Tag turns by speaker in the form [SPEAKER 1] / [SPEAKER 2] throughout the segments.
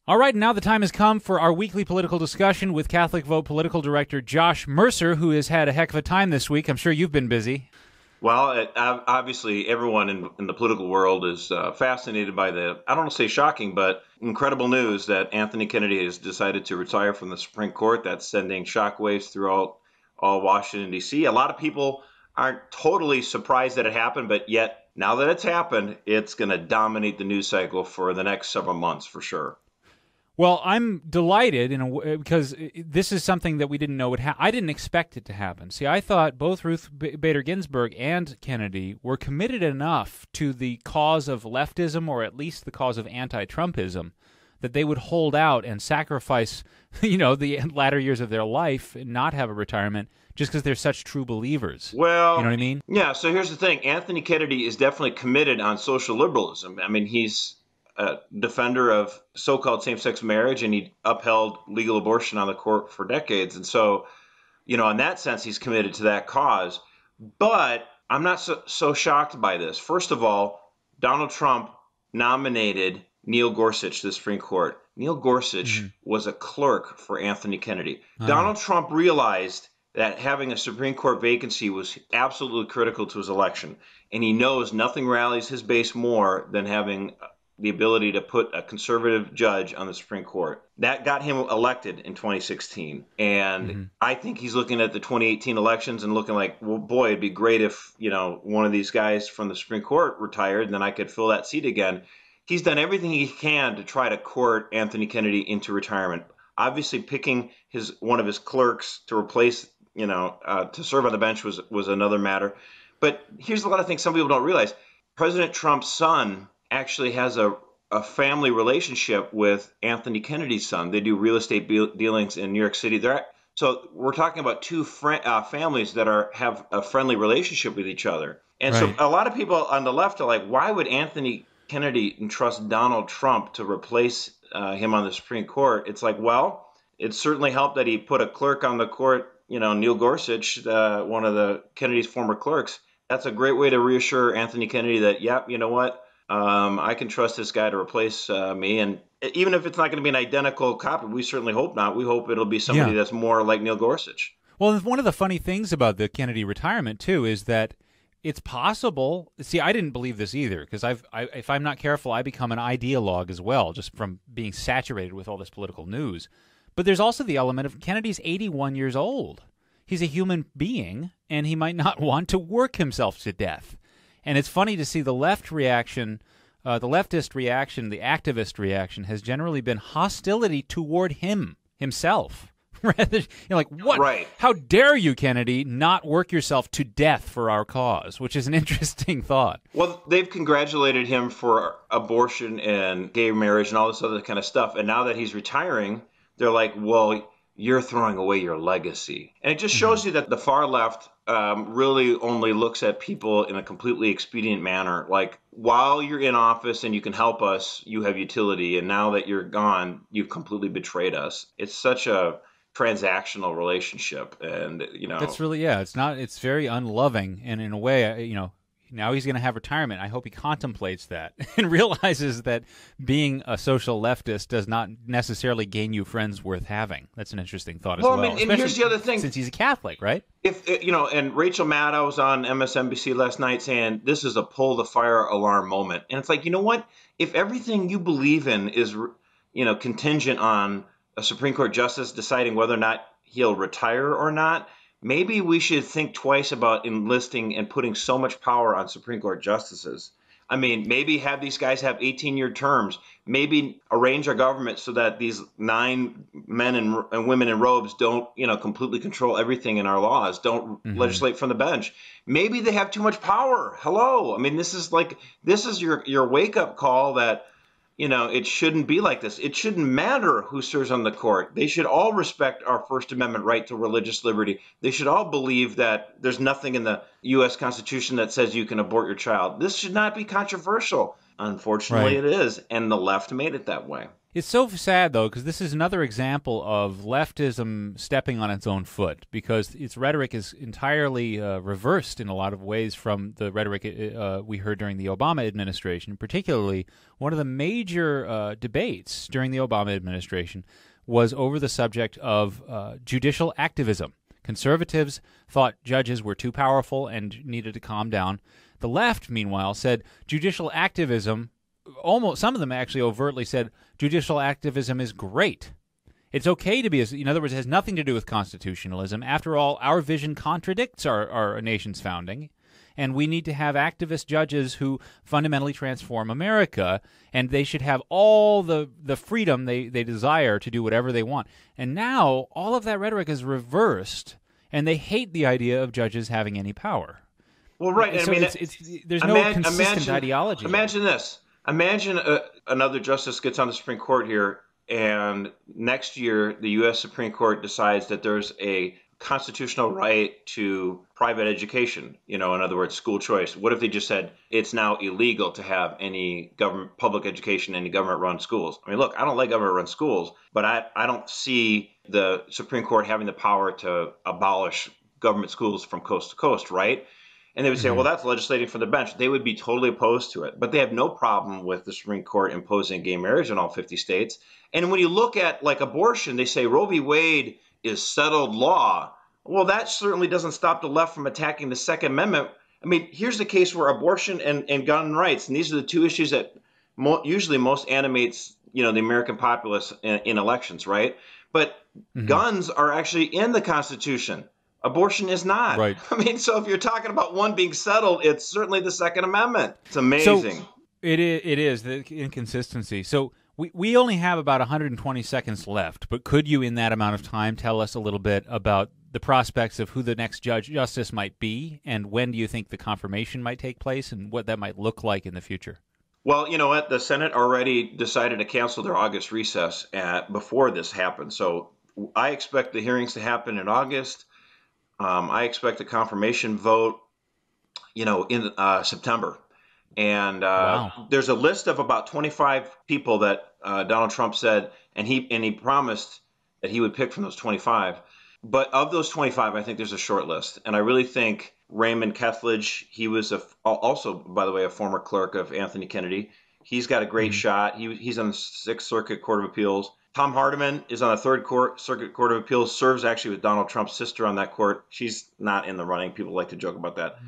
[SPEAKER 1] All right, now the time has come for our weekly political discussion with Catholic Vote political director Josh Mercer, who has had a heck of a time this week. I'm sure you've been busy.
[SPEAKER 2] Well, obviously, everyone in the political world is fascinated by the, I don't want to say shocking, but incredible news that Anthony Kennedy has decided to retire from the Supreme Court. That's sending shockwaves throughout all Washington, D.C. A lot of people aren't totally surprised that it happened, but yet, now that it's happened, it's going to dominate the news cycle for the next several months for sure.
[SPEAKER 1] Well, I'm delighted in a way because this is something that we didn't know would happen. I didn't expect it to happen. See, I thought both Ruth Bader Ginsburg and Kennedy were committed enough to the cause of leftism, or at least the cause of anti-Trumpism, that they would hold out and sacrifice, the latter years of their life and not have a retirement just because they're such true believers.
[SPEAKER 2] Well,
[SPEAKER 1] you know what I mean?
[SPEAKER 2] Yeah, so here's the thing. Anthony Kennedy is definitely committed on social liberalism. I mean, he's a defender of so-called same-sex marriage, and he upheld legal abortion on the court for decades. And so, in that sense, he's committed to that cause. But I'm not so shocked by this. First of all, Donald Trump nominated Neil Gorsuch to the Supreme Court. Neil Gorsuch was a clerk for Anthony Kennedy. Donald Trump realized that having a Supreme Court vacancy was absolutely critical to his election. And he knows nothing rallies his base more than having the ability to put a conservative judge on the Supreme Court. That got him elected in 2016. And I think he's looking at the 2018 elections and looking like, well, boy, it'd be great if, one of these guys from the Supreme Court retired and then I could fill that seat again. He's done everything he can to try to court Anthony Kennedy into retirement. Obviously, picking one of his clerks to replace, to serve on the bench was another matter. But here's a lot of things some people don't realize. President Trump's son actually has a family relationship with Anthony Kennedy's son. They do real estate dealings in New York City. So we're talking about two families that have a friendly relationship with each other. And
[SPEAKER 1] right.
[SPEAKER 2] So a lot of people on the left are like, why would Anthony Kennedy entrust Donald Trump to replace him on the Supreme Court? It's like, well, it certainly helped that he put a clerk on the court, Neil Gorsuch, one of the Kennedy's former clerks. That's a great way to reassure Anthony Kennedy that, you know what? I can trust this guy to replace me. And even if it's not going to be an identical copy, we certainly hope not. We hope it'll be somebody that's more like Neil Gorsuch.
[SPEAKER 1] Well, one of the funny things about the Kennedy retirement, too, is that it's possible. See, I didn't believe this either, because if I'm not careful, I become an ideologue as well, just from being saturated with all this political news. But there's also the element of Kennedy's 81 years old. He's a human being, and he might not want to work himself to death. And it's funny to see the left reaction, the leftist reaction, the activist reaction has generally been hostility toward himself. Rather, like, what?
[SPEAKER 2] Right.
[SPEAKER 1] How dare you, Kennedy, not work yourself to death for our cause, which is an interesting thought.
[SPEAKER 2] Well, they've congratulated him for abortion and gay marriage and all this other kind of stuff. And now that he's retiring, they're like, well, you're throwing away your legacy. And it just shows you that the far left really only looks at people in a completely expedient manner. Like, while you're in office and you can help us, you have utility. And now that you're gone, you've completely betrayed us. It's such a transactional relationship. And,
[SPEAKER 1] That's really, it's very unloving. And in a way, now he's going to have retirement. I hope he contemplates that and realizes that being a social leftist does not necessarily gain you friends worth having. That's an interesting thought as well.
[SPEAKER 2] I mean, and here's the other thing.
[SPEAKER 1] Since he's a Catholic, right?
[SPEAKER 2] And Rachel Maddow was on MSNBC last night saying this is a pull the fire alarm moment. And it's like, you know what? If everything you believe in is, contingent on a Supreme Court justice deciding whether or not he'll retire or not, maybe we should think twice about enlisting and putting so much power on Supreme Court justices. I mean, maybe have these guys have 18-year terms. Maybe arrange our government so that these 9 men and women in robes don't, completely control everything in our laws. Don't legislate from the bench. Maybe they have too much power. Hello. I mean, this is your wake-up call that, it shouldn't be like this. It shouldn't matter who serves on the court. They should all respect our First Amendment right to religious liberty. They should all believe that there's nothing in the U.S. Constitution that says you can abort your child. This should not be controversial. Unfortunately, It is, and the left made it that way.
[SPEAKER 1] It's so sad, though, because this is another example of leftism stepping on its own foot, because its rhetoric is entirely reversed in a lot of ways from the rhetoric we heard during the Obama administration. Particularly, one of the major debates during the Obama administration was over the subject of judicial activism. Conservatives thought judges were too powerful and needed to calm down. The left, meanwhile, said judicial activism, almost some of them actually overtly said judicial activism is great. It's okay to be, in other words, it has nothing to do with constitutionalism. After all, our vision contradicts our nation's founding, and we need to have activist judges who fundamentally transform America, and they should have all the freedom they desire to do whatever they want. And now, all of that rhetoric is reversed, and they hate the idea of judges having any power.
[SPEAKER 2] Well, right.
[SPEAKER 1] So there's no consistent ideology.
[SPEAKER 2] Imagine this. Imagine another justice gets on the Supreme Court here, and next year the U.S. Supreme Court decides that there's a constitutional right to private education, in other words, school choice. What if they just said it's now illegal to have any public education, any government-run schools? I mean, look, I don't like government-run schools, but I don't see the Supreme Court having the power to abolish government schools from coast to coast, right? And they would say, well, that's legislating from the bench. They would be totally opposed to it. But they have no problem with the Supreme Court imposing gay marriage in all 50 states. And when you look at like abortion, they say Roe v. Wade is settled law. Well, that certainly doesn't stop the left from attacking the Second Amendment. I mean, here's the case where abortion and gun rights, and these are the two issues that usually most animates, the American populace in elections, right? But guns are actually in the Constitution. Abortion is not.
[SPEAKER 1] Right.
[SPEAKER 2] I mean, so if you're talking about one being settled, it's certainly the Second Amendment. It's amazing.
[SPEAKER 1] So it is the inconsistency. So we only have about 120 seconds left, but could you, in that amount of time, tell us a little bit about the prospects of who the next justice might be, and when do you think the confirmation might take place, and what that might look like in the future?
[SPEAKER 2] Well, you know what? The Senate already decided to cancel their August recess before this happened. So I expect the hearings to happen in August. I expect a confirmation vote, in September. And
[SPEAKER 1] Wow.
[SPEAKER 2] There's a list of about 25 people that Donald Trump said, and he promised that he would pick from those 25. But of those 25, I think there's a short list. And I really think Raymond Kethledge, he was also, by the way, a former clerk of Anthony Kennedy. He's got a great shot. He's on the Sixth Circuit Court of Appeals. Tom Hardiman is on the Third Circuit Court of Appeals, serves actually with Donald Trump's sister on that court. She's not in the running. People like to joke about that.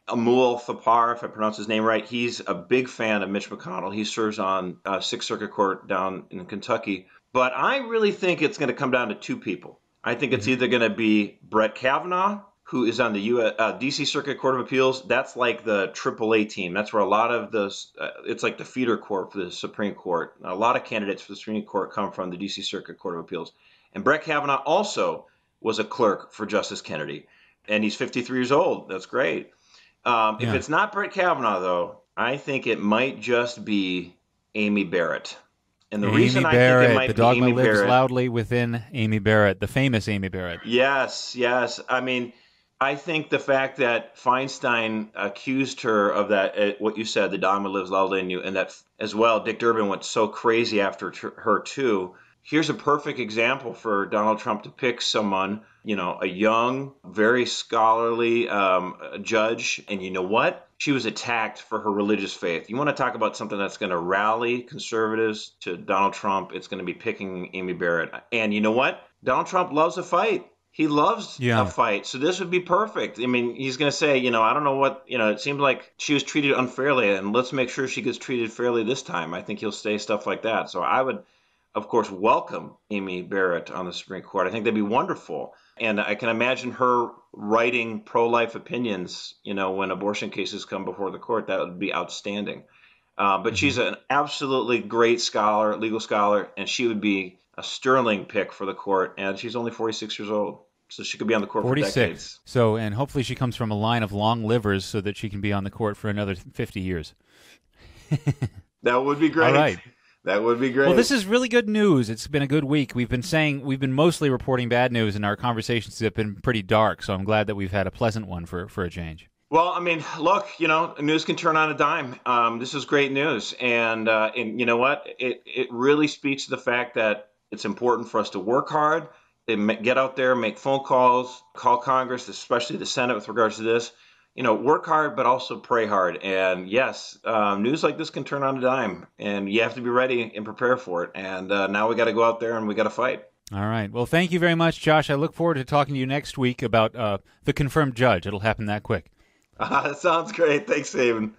[SPEAKER 2] Amul Thapar, if I pronounce his name right, he's a big fan of Mitch McConnell. He serves on Sixth Circuit Court down in Kentucky. But I really think it's going to come down to two people. I think it's either going to be Brett Kavanaugh, who is on the D.C. Circuit Court of Appeals. That's like the AAA team. That's where a lot of it's like the feeder court for the Supreme Court. A lot of candidates for the Supreme Court come from the D.C. Circuit Court of Appeals. And Brett Kavanaugh also was a clerk for Justice Kennedy. And he's 53 years old. That's great. If it's not Brett Kavanaugh, though, I think it might just be Amy Barrett. And the reason I think it might be
[SPEAKER 1] Dogma
[SPEAKER 2] Amy
[SPEAKER 1] lives
[SPEAKER 2] Barrett,
[SPEAKER 1] loudly within Amy Barrett, the famous Amy Barrett.
[SPEAKER 2] Yes. I mean, I think the fact that Feinstein accused her of that, what you said, the Dogma lives loudly in you, and that as well, Dick Durbin went so crazy after her too. Here's a perfect example for Donald Trump to pick someone, a young, very scholarly judge. And you know what? She was attacked for her religious faith. You want to talk about something that's going to rally conservatives to Donald Trump, it's going to be picking Amy Barrett. And you know what? Donald Trump loves a fight. He loves a fight. So this would be perfect. I mean, he's going to say, I don't know what, it seems like she was treated unfairly, and let's make sure she gets treated fairly this time. I think he'll say stuff like that. So I would, of course, welcome Amy Barrett on the Supreme Court. I think that'd be wonderful. And I can imagine her writing pro-life opinions, when abortion cases come before the court. That would be outstanding. But she's an absolutely great scholar, legal scholar, and she would be a sterling pick for the court. And she's only 46 years old, so she could be on the court
[SPEAKER 1] 46.
[SPEAKER 2] for decades.
[SPEAKER 1] So, and hopefully she comes from a line of long livers so that she can be on the court for another 50 years.
[SPEAKER 2] That would be great.
[SPEAKER 1] All right.
[SPEAKER 2] That would be great.
[SPEAKER 1] Well, this is really good news. It's been a good week. We've been mostly reporting bad news, and our conversations have been pretty dark, so I'm glad that we've had a pleasant one for a change.
[SPEAKER 2] Well, I mean, look, news can turn on a dime. This is great news, and you know what? It really speaks to the fact that it's important for us to work hard, get out there, make phone calls, call Congress, especially the Senate, with regards to this. Work hard, but also pray hard. And yes, news like this can turn on a dime, and you have to be ready and prepare for it. And now we got to go out there and we got to fight.
[SPEAKER 1] All right. Well, thank you very much, Josh. I look forward to talking to you next week about the confirmed judge. It'll happen that quick.
[SPEAKER 2] Sounds great. Thanks, Saban.